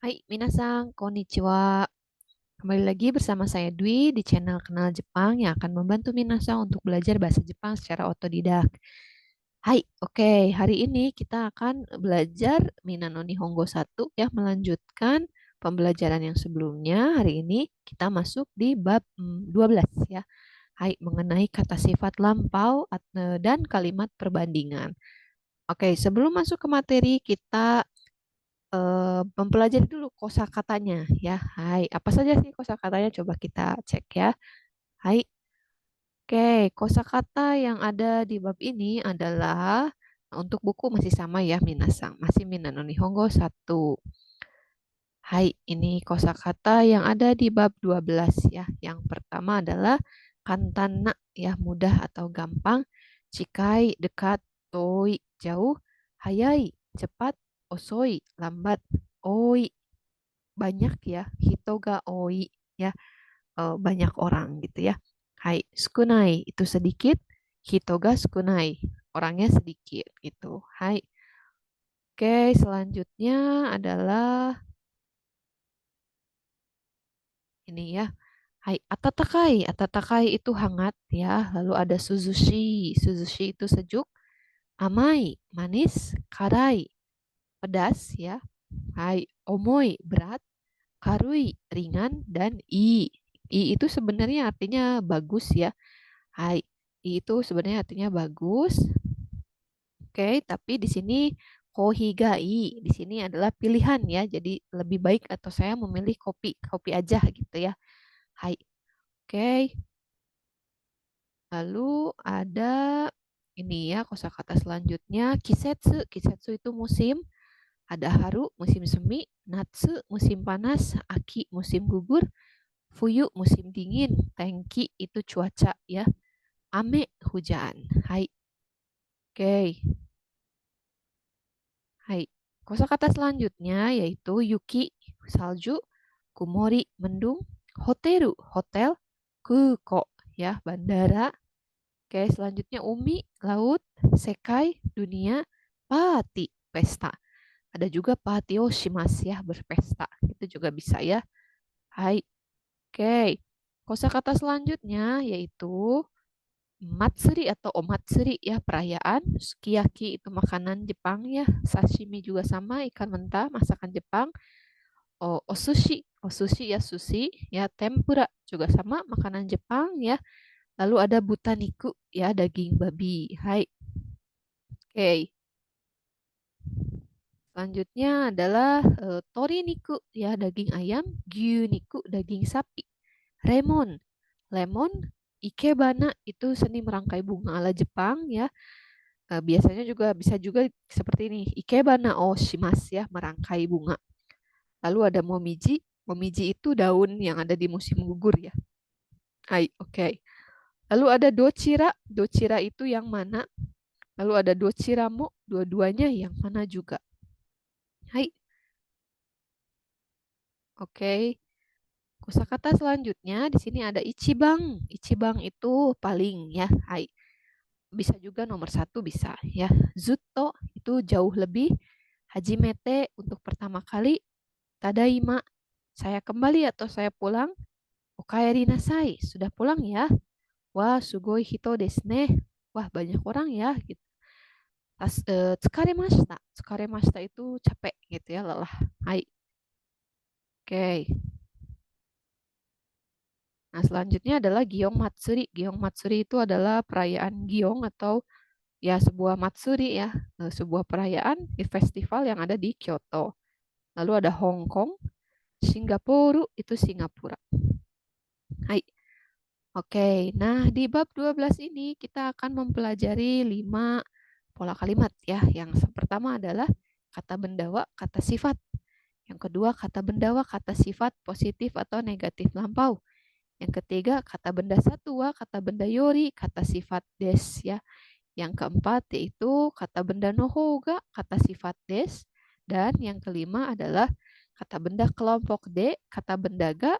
Hai, minasan, konnichiwa. Kembali lagi bersama saya Dwi di channel Kenal Jepang yang akan membantu minasan untuk belajar bahasa Jepang secara otodidak. Hai, oke, hari ini kita akan belajar Minano Nihongo 1 ya, melanjutkan pembelajaran yang sebelumnya. Hari ini kita masuk di bab 12 ya. Hai, mengenai kata sifat lampau dan kalimat perbandingan. Oke, sebelum masuk ke materi, kita mempelajari dulu kosakatanya ya. Hai, apa saja sih kosakatanya? Coba kita cek ya. Hai, oke, kosakata yang ada di bab ini adalah untuk buku masih sama ya, Minasang. Masih Minano Nihongo 1. Hai, ini kosakata yang ada di bab 12 ya. Yang pertama adalah kantana ya, mudah atau gampang. Cikai, dekat, toi, jauh, hayai, cepat, osoi, lambat, oi, banyak ya, hitoga oi ya, banyak orang gitu ya. Hai, sukunai itu sedikit, hitoga sukunai orangnya sedikit gitu. Hai, oke, selanjutnya adalah ini ya. Hai, atatakai, atatakai itu hangat ya. Lalu ada suzushi, suzushi itu sejuk. Amai, manis. Karai, pedas ya. Hai, omoi, berat. Karui, ringan, dan I itu sebenarnya artinya bagus ya. Hai, I itu sebenarnya artinya bagus. Oke, tapi di sini kohigai di sini adalah pilihan ya. Jadi lebih baik atau saya memilih kopi, kopi aja gitu ya. Hai, oke. Lalu ada ini ya kosakata selanjutnya kisetsu. Kisetsu itu musim. Ada haru, musim semi, natsu, musim panas, aki, musim gugur, fuyu musim dingin, tengki itu cuaca ya. Ame hujan. Hai. Oke. Hai. Kosakata selanjutnya yaitu yuki salju, kumori mendung, hoteru hotel, kuko ya bandara. Oke, selanjutnya umi laut, sekai dunia, pati pesta. Ada juga patio shimas ya berpesta. Itu juga bisa ya. Hai. Oke. Kosakata selanjutnya yaitu matsuri atau omatsuri ya perayaan. Sukiyaki itu makanan Jepang ya. Sashimi juga sama ikan mentah masakan Jepang. Osushi, osushi ya sushi ya. Tempura juga sama makanan Jepang ya. Lalu ada butaniku ya daging babi. Hai. Oke. Selanjutnya adalah toriniku ya daging ayam. Gyuniku daging sapi. Remon, lemon, ikebana itu seni merangkai bunga ala Jepang ya. Biasanya juga bisa juga seperti ini. Ikebana oshimasu ya, merangkai bunga. Lalu ada momiji. Momiji itu daun yang ada di musim gugur ya. Hai, oke. Lalu ada dochira. Dochira itu yang mana? Lalu ada dochiramo, dua-duanya yang mana juga. Hai, oke. Kosakata selanjutnya di sini ada ichibang. Ichibang itu paling ya. Hai. Bisa juga nomor satu bisa ya. Zutto itu jauh lebih. Hajimete untuk pertama kali. Tadaima saya kembali atau saya pulang. Okaeri nasai sudah pulang ya. Wah sugoi hito desu ne. Wah banyak orang ya gitu. Tsukaremashita. Tsukaremashita itu capek gitu ya lelah. Hai. Oke. Nah selanjutnya adalah Giong Matsuri. Giong Matsuri itu adalah perayaan Giong atau ya sebuah matsuri ya, sebuah perayaan di festival yang ada di Kyoto. Lalu ada Hong Kong, Singapura itu Singapura. Hai. Oke, nah di bab 12 ini kita akan mempelajari 5 pola kalimat ya. Yang pertama adalah kata bendawa, kata sifat. Yang kedua kata bendawa, kata sifat positif atau negatif lampau. Yang ketiga kata benda satwa, kata benda yori, kata sifat des ya. Yang keempat yaitu kata benda nohoga, kata sifat des. Dan yang kelima adalah kata benda kelompok D, kata benda ga,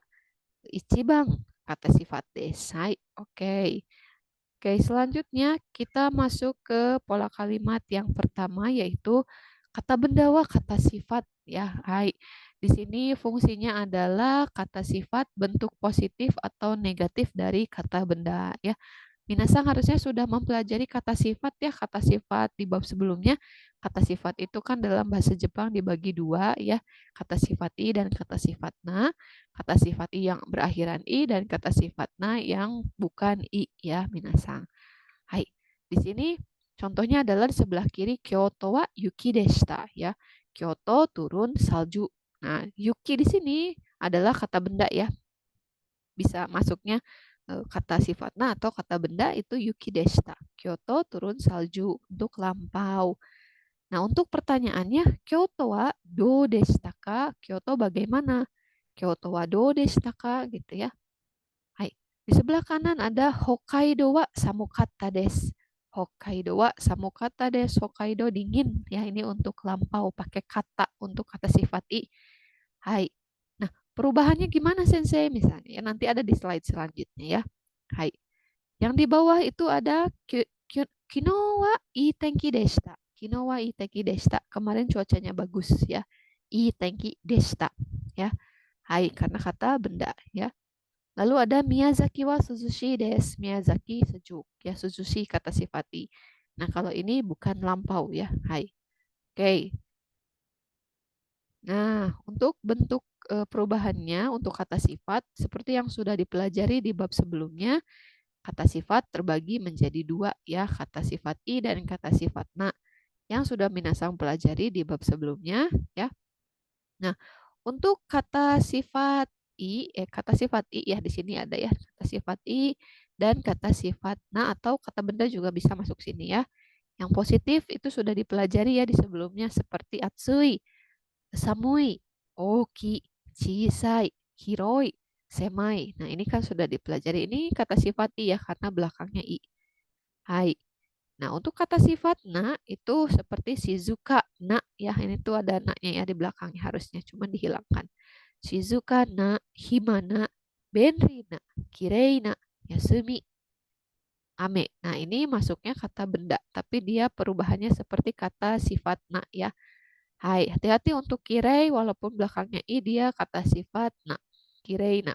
ichibang, kata sifat des. Hai, oke. Oke, selanjutnya kita masuk ke pola kalimat yang pertama yaitu Kata benda wa kata sifat ya. Hai. Di sini fungsinya adalah kata sifat bentuk positif atau negatif dari kata benda ya. Minasang harusnya sudah mempelajari kata sifat ya, kata sifat di bab sebelumnya. Kata sifat itu kan dalam bahasa Jepang dibagi dua ya, kata sifat i dan kata sifat na. Kata sifat i yang berakhiran i dan kata sifat na yang bukan i ya, minasang. Hai, di sini contohnya adalah di sebelah kiri Kyoto wa yuki deshita ya. Kyoto turun salju. Nah, yuki di sini adalah kata benda ya, bisa masuknya kata sifatnya atau kata benda itu yuki deshita. Kyoto turun salju untuk lampau. Nah, untuk pertanyaannya, Kyoto wa do deshita ka? Kyoto bagaimana? Kyoto wa do deshita ka? Gitu ya. Hai. Di sebelah kanan ada Hokkaido wa samukata desu. Hokkaido wa samukata desu. Hokkaido dingin. Ya, ini untuk lampau pakai kata untuk kata sifat i. Hai. Nah, perubahannya gimana Sensei? Misalnya ya nanti ada di slide selanjutnya ya. Hai. Yang di bawah itu ada kino wa ii tenki deshita. Kino wa ii tenki deshita. Kemarin cuacanya bagus ya. Ii tenki deshita ya. Hai, karena kata benda ya. Lalu ada Miyazaki wa suzushi desu. Miyazaki sejuk ya. Suzushi kata sifati. Nah, kalau ini bukan lampau ya. Hai. Oke. Nah, untuk bentuk perubahannya untuk kata sifat seperti yang sudah dipelajari di bab sebelumnya, kata sifat terbagi menjadi dua ya, kata sifat i dan kata sifat na yang sudah minasang pelajari di bab sebelumnya ya. Nah, untuk kata sifat i ya di sini ada ya, kata sifat i dan kata sifat na atau kata benda juga bisa masuk sini ya. Yang positif itu sudah dipelajari ya di sebelumnya seperti atsui, samui, oki, chisai, hiroi, semai. Nah, ini kan sudah dipelajari. Ini kata sifat i ya karena belakangnya i. Hai. Nah, untuk kata sifat na itu seperti Shizuka na ya. Ini tuh ada na-nya ya di belakangnya harusnya cuma dihilangkan. Shizuka na, hima na, benri na, kirei na, yasumi, ame. Nah, ini masuknya kata benda, tapi dia perubahannya seperti kata sifat na ya. Hai, hati-hati untuk kirei walaupun belakangnya i dia kata sifat na. Kirei na.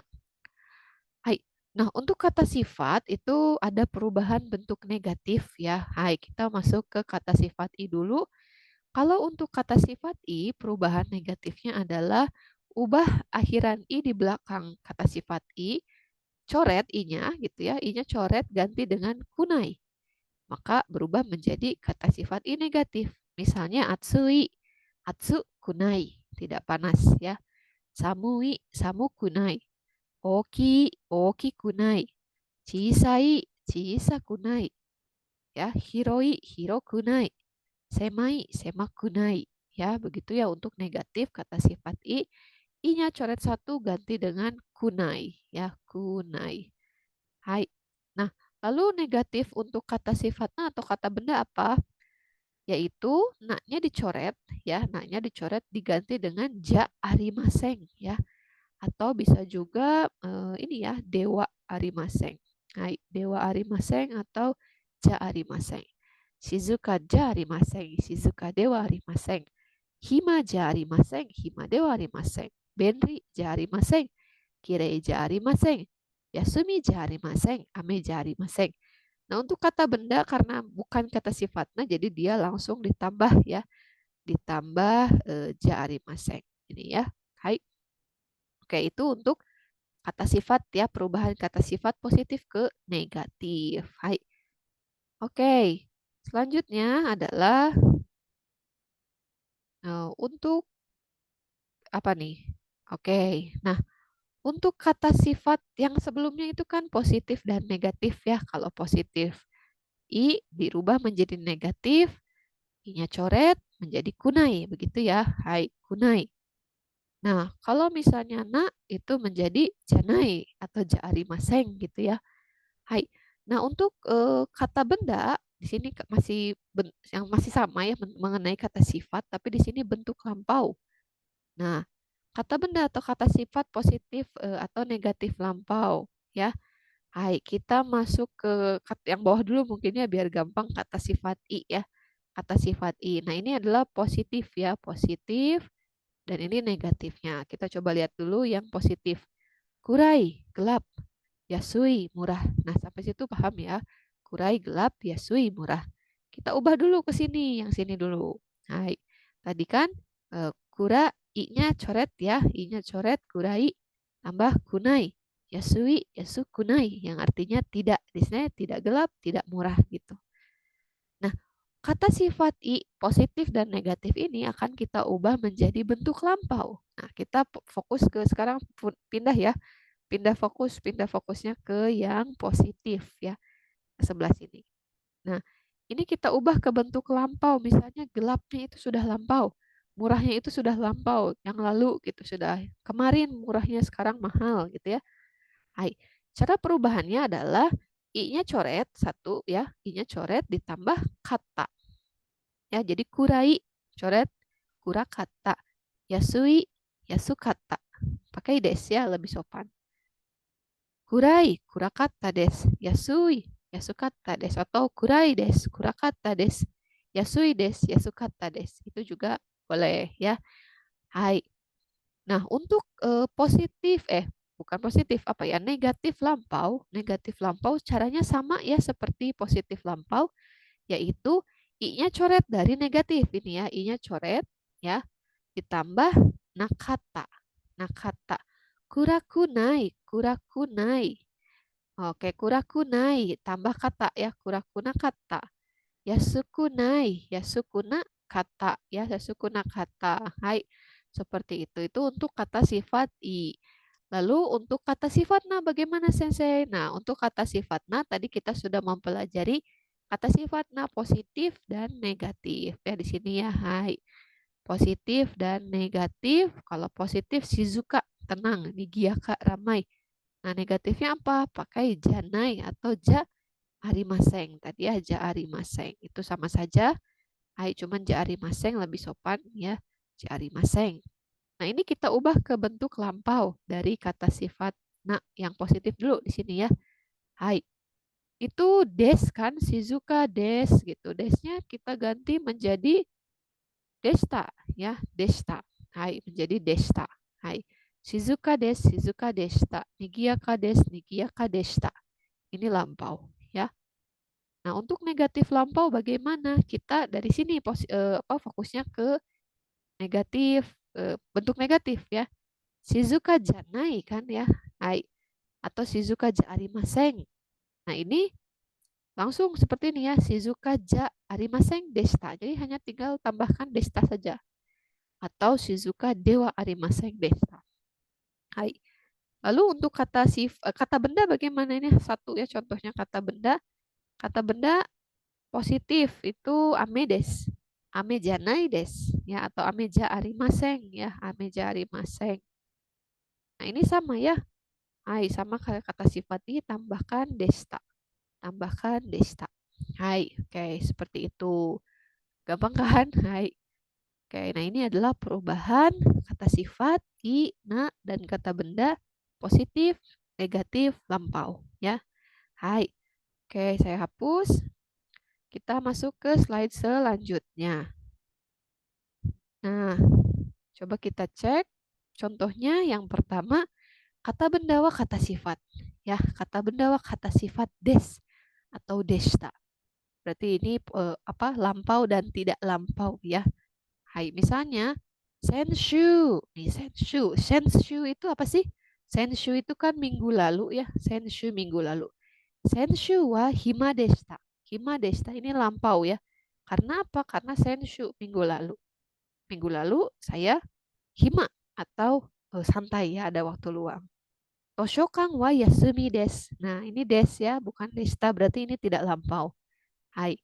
Hai. Nah, untuk kata sifat itu ada perubahan bentuk negatif ya. Hai, kita masuk ke kata sifat i dulu. Kalau untuk kata sifat i, perubahan negatifnya adalah ubah akhiran i di belakang kata sifat i, coret i-nya gitu ya, i-nya coret ganti dengan kunai. Maka berubah menjadi kata sifat i negatif. Misalnya atsui, atsu kunai, tidak panas ya. Samui, samu kunai. Oki, oki kunai. Chisai, chisa kunai. Ya, hiroi, hiro kunai. Semai, semaku kunai. Ya, begitu ya untuk negatif kata sifat i. I-nya coret satu ganti dengan kunai. Ya, kunai. Hai. Nah, lalu negatif untuk kata sifatnya atau kata benda apa? Yaitu naknya dicoret. Ya, naknya dicoret diganti dengan ja arimaseng. Ya, atau bisa juga ini ya, dewa arimaseng. Hai, dewa arimaseng atau ja arimaseng. Shizuka ja arimaseng, Shizuka dewa arimaseng. Hima ja arimaseng, Hima dewa arimaseng. Benri ja arimaseng, Kirei ja arimaseng. Yasumi ja arimaseng, Ame ja arimaseng. Nah, untuk kata benda karena bukan kata sifatnya jadi dia langsung ditambah ya. Ditambah ja arimaseng. Ini ya. Hai. Oke, itu untuk kata sifat ya, perubahan kata sifat positif ke negatif. Hai. Oke. Selanjutnya adalah untuk apa nih? Oke. Nah, untuk kata sifat yang sebelumnya itu kan positif dan negatif ya. Kalau positif i dirubah menjadi negatif, i-nya coret menjadi kunai, begitu ya. Hai, kunai. Nah, kalau misalnya na itu menjadi janai atau jaarimaseng gitu ya. Hai. Nah, untuk kata benda di sini yang masih sama ya mengenai kata sifat, tapi di sini bentuk lampau. Nah, kata benda atau kata sifat positif atau negatif lampau ya. Hai, kita masuk ke yang bawah dulu mungkin ya biar gampang kata sifat i ya. kata sifat i. Nah, ini adalah positif ya, positif. Dan ini negatifnya. Kita coba lihat dulu yang positif. Kurai, gelap. Yasui, murah. Nah, sampai situ paham ya. Kurai, gelap. Yasui, murah. Kita ubah dulu ke sini. Yang sini dulu. Hai. Tadi kan kura, i-nya coret ya. I-nya coret, kurai. Tambah kunai. Yasui, yasu, kunai. Yang artinya tidak. Di sini tidak gelap, tidak murah gitu. Nah, kata sifat i positif dan negatif ini akan kita ubah menjadi bentuk lampau. Nah, kita fokus ke sekarang pindah ya. Pindah fokusnya ke yang positif ya, ke sebelah sini. Nah, ini kita ubah ke bentuk lampau. Misalnya gelapnya itu sudah lampau. Murahnya itu sudah lampau. Yang lalu gitu sudah. Kemarin murahnya sekarang mahal gitu ya. Hai. Cara perubahannya adalah i-nya coret satu ya, i-nya coret ditambah kata. Ya, jadi kurai coret kurakata. Yasui yasukata. Pakai des ya, lebih sopan. Kurai kurakata des. Yasui yasukata des. Atau kurai des kurakata des. Yasui des yasukata des. Itu juga boleh ya. Hai. Nah, untuk positif bukan positif apa ya? Negatif lampau. Negatif lampau caranya sama ya seperti positif lampau, yaitu i-nya coret dari negatif ini ya, i-nya coret ya, ditambah nakata. Nakata. Kurakunai, kurakunai. Oke, kurakunai tambah kata ya, kurakuna kata. Yasukunai, yasukuna kata ya, yasukuna kata. Hai, seperti itu. Itu untuk kata sifat i. Lalu untuk kata sifat na bagaimana Sensei? Nah, untuk kata sifat na tadi kita sudah mempelajari kata sifat na positif dan negatif. Ya di sini ya, hai. Positif dan negatif. Kalau positif Shizuka, tenang, Nigiyaka, ramai. Nah, negatifnya apa? Pakai janai atau ja arimaseng. Tadi ya ja arimaseng. Itu sama saja. Hai, cuman ja arimaseng lebih sopan ya. Ja arimaseng. Nah, ini kita ubah ke bentuk lampau dari kata sifat na yang positif dulu di sini ya. Hai. Itu des kan, Shizuka des gitu. Desnya kita ganti menjadi desta ya, desta. Hai, menjadi desta. Hai. Shizuka des, Shizuka desta. Nigiyaka des, Nigiyaka desta. Ini lampau ya. Nah, untuk negatif lampau bagaimana? Kita dari sini fokusnya ke negatif, bentuk negatif ya. Shizuka janai kan ya. Hai. Atau Shizuka ja arimaseng. Nah, ini langsung seperti ini ya. Shizuka ja arimaseng desta. Jadi hanya tinggal tambahkan desta saja. Atau Shizuka dewa arimaseng desta. Hai. Lalu untuk kata benda bagaimana ini? Satu ya contohnya kata benda. Kata benda positif itu ame des. Ame janai des ya, atau ame ja arimaseng ya, ame ja arimaseng. Nah, ini sama ya. Hai, sama kayak kata sifat ini tambahkan desta. Tambahkan desta. Hai, oke, seperti itu. Gampang kan? Hai. Oke, nah ini adalah perubahan kata sifat i, na, dan kata benda positif, negatif, lampau ya. Hai. Oke, saya hapus. Kita masuk ke slide selanjutnya. Nah, coba kita cek. Contohnya yang pertama, kata bendawa kata sifat. Ya, kata bendawa kata sifat des atau desta. Berarti ini lampau dan tidak lampau ya. Hai, misalnya senshu. Nih, senshu. Senshu itu apa sih? Senshu itu kan minggu lalu ya. Senshu minggu lalu. Senshu wa hima desta. Hima desta ini lampau ya. Karena apa? Karena senshu minggu lalu. Minggu lalu saya hima atau santai ya, ada waktu luang. Toshokan wa yasumi des. Nah, ini des ya, bukan desta, berarti ini tidak lampau. Hai.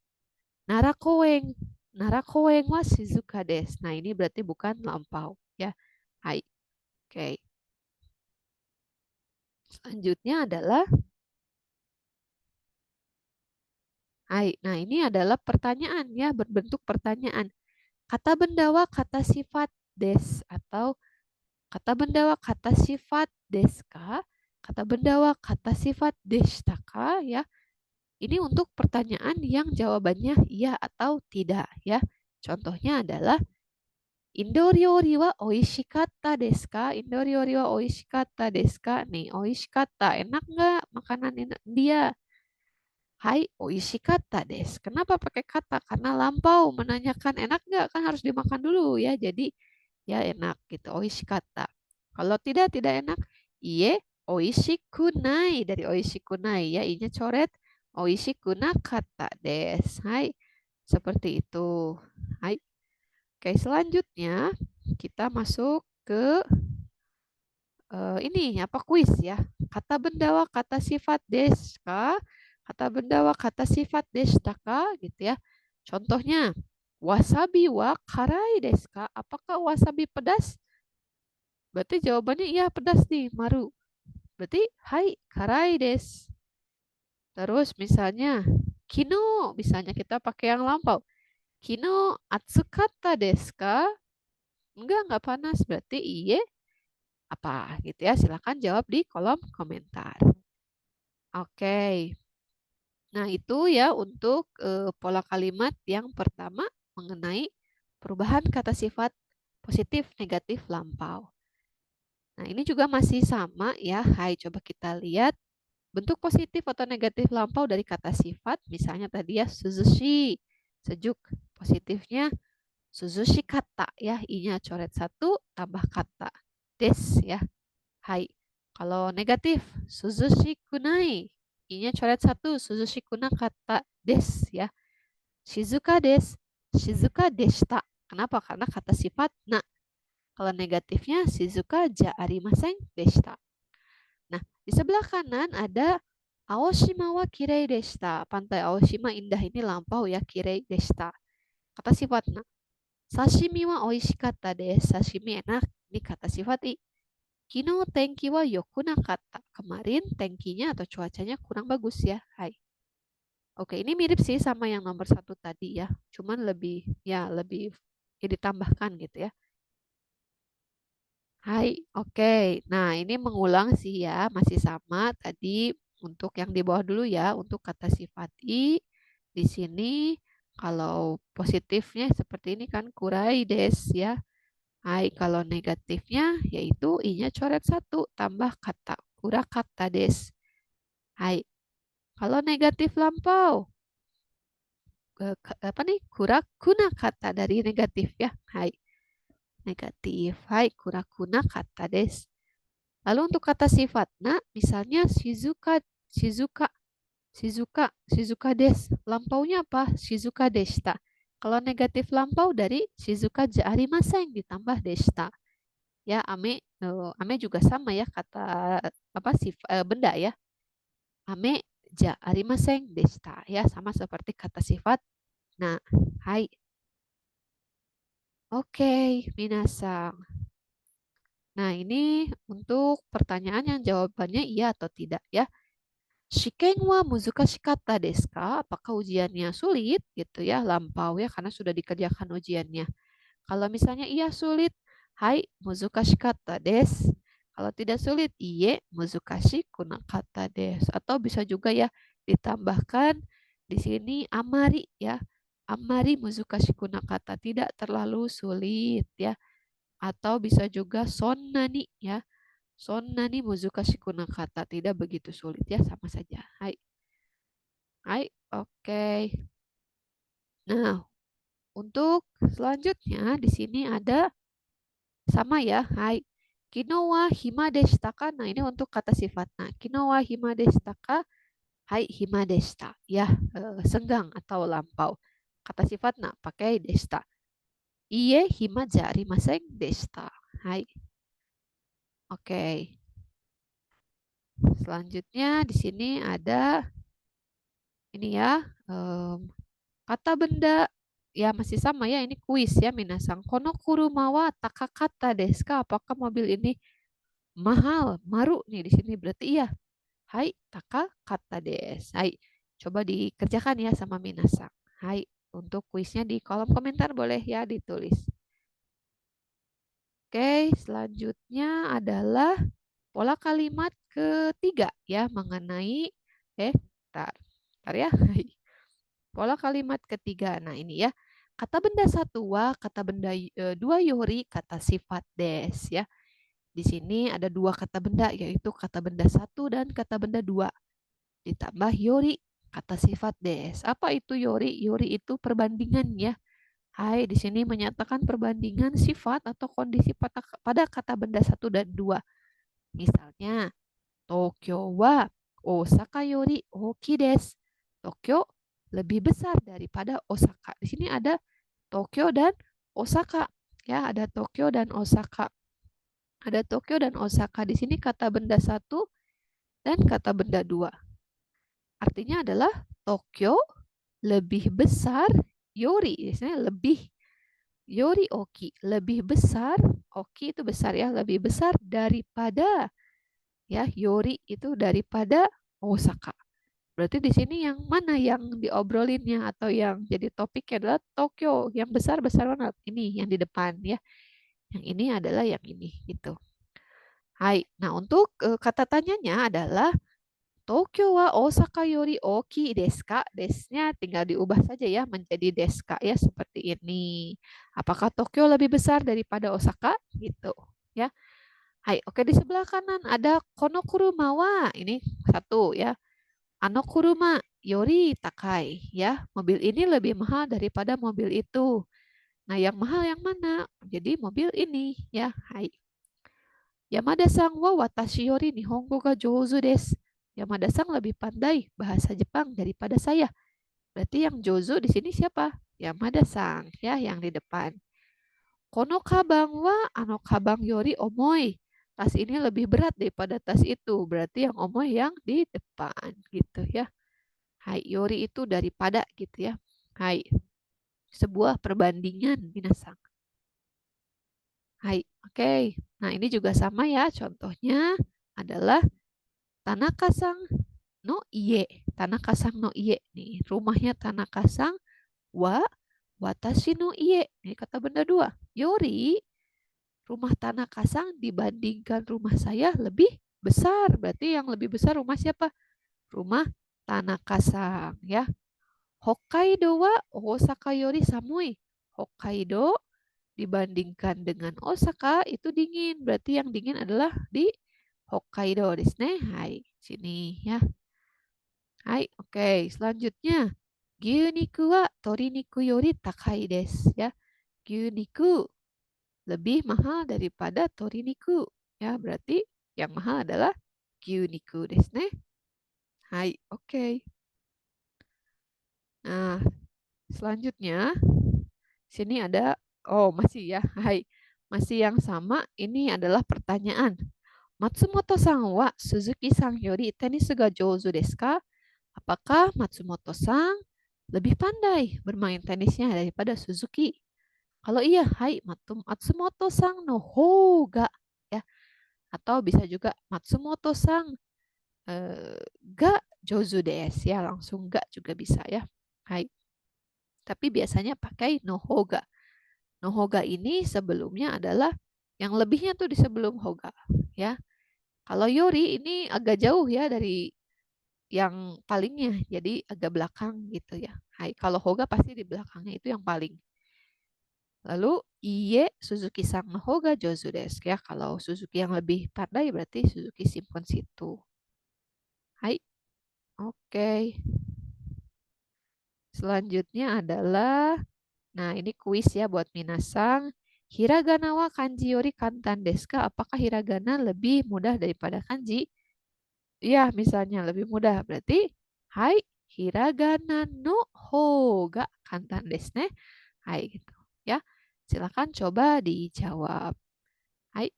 Narakoeng. Narakoeng wa shizuka des. Nah, ini berarti bukan lampau ya. Hai. Oke. Selanjutnya adalah hai. Nah, ini adalah pertanyaan ya, berbentuk pertanyaan. Kata bendawa kata sifat des atau kata bendawa kata sifat deska, kata bendawa kata sifat destaka ya. Ini untuk pertanyaan yang jawabannya iya atau tidak ya. Contohnya adalah Indoryori wa oishikatta desu ka? Indoryori wa oishikatta desu ka? Nih, oishikatta. Enak nggak makanan India? Hai, oishikatta desu. Kenapa pakai kata? Karena lampau menanyakan enak nggak? Kan harus dimakan dulu ya. Jadi ya enak gitu. Oishikatta. Kalau tidak enak. Iye, oishikunai. Dari oishikunai ya. I-nya coret. Oishikunakatta desu. Hai, seperti itu. Hai. Oke, selanjutnya kita masuk ke ini apa kuis ya. Kata benda wa kata sifat deska, kata benda wa kata sifat destaka gitu ya. Contohnya wasabi wa karai deska. Apakah wasabi pedas? Berarti jawabannya iya pedas nih, maru. Berarti hai karai des. Terus misalnya kino, misalnya kita pakai yang lampau. Kino atsukata deska? Enggak panas. Berarti iye apa gitu ya. Silakan jawab di kolom komentar. Oke. Nah, itu ya untuk pola kalimat yang pertama mengenai perubahan kata sifat positif, negatif, lampau. Nah, ini juga masih sama ya. Hai, coba kita lihat bentuk positif atau negatif lampau dari kata sifat. Misalnya tadi ya, suzushi, sejuk. Positifnya suzushi kata ya. I-nya coret satu, tambah kata. Des ya. Hai. Kalau negatif, suzushi kunai. I-nya coret satu, suzushi kuna kata des ya. Shizuka des, shizuka deshita. Kenapa? Karena kata sifat na. Kalau negatifnya, shizuka ja arimasen deshita. Nah, di sebelah kanan ada Aoshima wa kirei deshita. Pantai Aoshima indah ini lampau ya, kirei deshita. Kata sifat na. Sashimi wa oishikatta desu. Sashimi enak. Ini kata sifat i. Kino tenki wa yoku nakata. Kemarin tenkinya atau cuacanya kurang bagus ya. Hai. Oke, ini mirip sih sama yang nomor satu tadi ya. Cuman lebih ya ditambahkan gitu ya. Hai, oke. Nah, ini mengulang sih ya. Masih sama tadi untuk yang di bawah dulu ya. Untuk kata sifat i. Di sini kalau positifnya seperti ini kan kurai des ya. Hai, kalau negatifnya yaitu i-nya coret satu tambah kata kura kata des. Hai, kalau negatif lampau apa nih kura kuna kata dari negatif ya. Hai, negatif. Hai, kura kuna kata des. Lalu untuk kata sifat, nah misalnya Shizuka, Shizuka, Shizuka des. Lampaunya apa? Shizuka deshita. Kalau negatif lampau dari Shizuka ja arimasen ditambah deshita. Ya, ame juga sama ya kata apa benda ya. Ame ja arimasen deshita ya, sama seperti kata sifat. Nah, hai. Oke, minasang. Nah, ini untuk pertanyaan yang jawabannya iya atau tidak ya. Shiken wa muzukashikatta desu ka? Apakah ujiannya sulit gitu ya, lampau ya karena sudah dikerjakan ujiannya. Kalau misalnya iya sulit, hai muzukashikatta desu. Kalau tidak sulit, iye muzukashi kunakatta desu. Atau bisa juga ya ditambahkan di sini amari ya. Amari muzukashi kunakatta, tidak terlalu sulit ya. Atau bisa juga sonnani ya. Sonnani muzukashi kunakatta, tidak begitu sulit ya, sama saja. Hai. Hai, oke. Nah, untuk selanjutnya di sini ada sama ya. Hai. Kino wa hima deshita ka? Nah, ini untuk kata sifat. Nah, kino wa hima deshita ka? Hai, hima deshita. Ya, senggang atau lampau. Kata sifat nah pakai deshita. Iye hima ja arimasen deshita. Hai. Oke. Selanjutnya di sini ada ini ya. Kata benda ya masih sama ya, ini kuis ya minasang. Kono kuruma wa takakata desu ka? Apakah mobil ini mahal? Maru nih di sini berarti iya. Hai, takakata desu. Hai, coba dikerjakan ya sama minasang. Hai, untuk kuisnya di kolom komentar boleh ya ditulis. Oke, selanjutnya adalah pola kalimat ketiga ya mengenai bentar. Bentar ya. Pola kalimat ketiga. Nah, ini ya. Kata benda satu wa, kata benda dua yori, kata sifat des ya. Di sini ada dua kata benda, yaitu kata benda satu dan kata benda dua. Ditambah yori, kata sifat des. Apa itu yori? Yori itu perbandingan ya. Hai, di sini menyatakan perbandingan sifat atau kondisi pada kata benda satu dan dua. Misalnya, Tokyo wa Osaka yori oki desu. Tokyo lebih besar daripada Osaka. Di sini ada Tokyo dan Osaka. Ya, ada Tokyo dan Osaka. Ada Tokyo dan Osaka. Di sini kata benda satu dan kata benda dua. Artinya adalah Tokyo lebih besar Yori. Biasanya lebih Yori Oki. Lebih besar. Oki itu besar ya. Lebih besar daripada ya Yori itu daripada Osaka. Berarti di sini yang mana yang diobrolinnya atau yang jadi topiknya adalah Tokyo. Yang besar-besar banget. Ini yang di depan ya. Yang ini adalah yang ini gitu. Hai. Nah, untuk kata tanyanya adalah Tokyo wa Osaka yori oki desu ka? Desnya tinggal diubah saja ya menjadi desu ka ya seperti ini. Apakah Tokyo lebih besar daripada Osaka? Gitu ya. Hai, oke di sebelah kanan ada kono kuruma wa. Ini satu ya. Ano kuruma yori takai ya. Mobil ini lebih mahal daripada mobil itu. Nah, yang mahal yang mana? Jadi mobil ini ya. Hai. Yamada-san wa watashi yori nihongo ga jouzu desu. Yamada-san lebih pandai bahasa Jepang daripada saya. Berarti yang jouzu di sini siapa? Yamada-san ya, yang di depan. Kono kabang wa ano kabang yori omoi. Tas ini lebih berat daripada tas itu. Berarti yang omoi yang di depan gitu ya. Hai, yori itu daripada gitu ya. Hai. Sebuah perbandingan minasang. Hai, oke. Nah, ini juga sama ya. Contohnya adalah Tanaka-san no ie. Tanaka-san no ie. Nih, rumahnya Tanaka-san wa watashi no ie. Ini kata benda dua. Yori, rumah Tanaka-san dibandingkan rumah saya lebih besar. Berarti yang lebih besar rumah siapa? Rumah Tanaka-san ya. Hokkaido wa Osaka yori samui. Hokkaido dibandingkan dengan Osaka itu dingin. Berarti yang dingin adalah di Hokkaido desu ne. Hai, sini ya. Hai, oke. Selanjutnya, gyuniku wa toriniku yori takai desu ya. Gyuniku lebih mahal daripada toriniku. Ya, berarti yang mahal adalah gyuniku desu ne. Hai, oke. Nah, selanjutnya sini ada masih ya. Hai. Masih yang sama, ini adalah pertanyaan. Matsumoto-san wa Suzuki-san yori tenis ga jouzu desu ka? Apakah Matsumoto-san lebih pandai bermain tenisnya daripada Suzuki? Kalau iya, hai Matsumoto-san no hoga ya. Atau bisa juga Matsumoto-san ga jouzu desu ya, langsung ga juga bisa ya. Hai. Tapi biasanya pakai no hoga. No hoga ini sebelumnya adalah yang lebihnya tuh di sebelum hoga ya. Kalau yori ini agak jauh ya dari yang palingnya, jadi agak belakang gitu ya. Hai, kalau hoga pasti di belakangnya itu yang paling. Lalu iye Suzuki-san no hoga jouzu desu ya. Kalau Suzuki yang lebih pandai berarti Suzuki simpan situ. Hai, oke. Selanjutnya adalah, nah ini kuis ya buat minasang. Hiragana wa kanji yori kantan desu ka? Apakah hiragana lebih mudah daripada kanji? Ya, misalnya lebih mudah. Berarti, hai, hiragana no hoga kantan desu ne. Hai, gitu. Ya, silakan coba dijawab. Hai.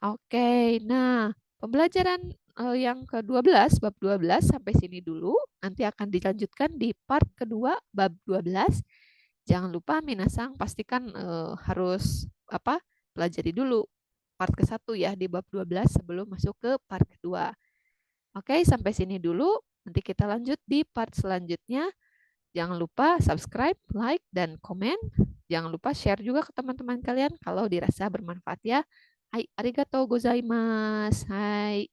Oke, nah pembelajaran yang ke-12, bab 12 sampai sini dulu. Nanti akan dilanjutkan di part kedua, bab 12. Jangan lupa minasang pastikan harus pelajari dulu part ke-1 ya di bab 12 sebelum masuk ke part kedua. Oke, sampai sini dulu. Nanti kita lanjut di part selanjutnya. Jangan lupa subscribe, like, dan komen. Jangan lupa share juga ke teman-teman kalian kalau dirasa bermanfaat ya. Hai, arigatou gozaimasu. Hai.